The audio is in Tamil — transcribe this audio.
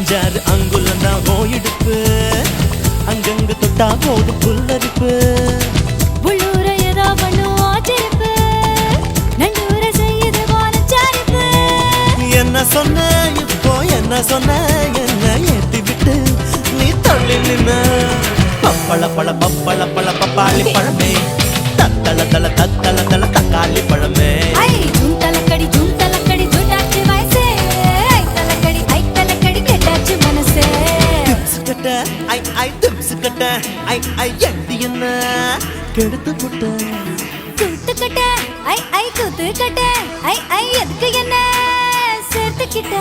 அஞ்சாறு அங்குலம் தான் ஓயிடுப்பு அங்கங்க தொட்டா போடு புல்லரிப்பு உள்ளூர ஏதோ பண்ணும் ஆச்சரிப்பு நண்டூர செய்யுது வானச்சாரிப்பு என்ன சொன்ன இப்போ என்ன சொன்ன என்ன ஏத்தி விட்டு நீ தள்ளி நின்ன பப்பள பழ பப்பள பழ பப்பாளி பழமே தத்தள தள தக்காளி பழமே ஐ ஜூந்தலக்கடி ஜூட்டாச்சு வயசே ஐ தலக்கடி கெட்டாச்சு மனசே கட்ட ஐ திப்ஸ் கட்ட ஐ எட்டி என்ன கெடுத்து புட்ட கூத்து கட்ட ஐ கூத்து கட்ட ஐ எதுக்கு என்ன சேர்த்துக்கிட்ட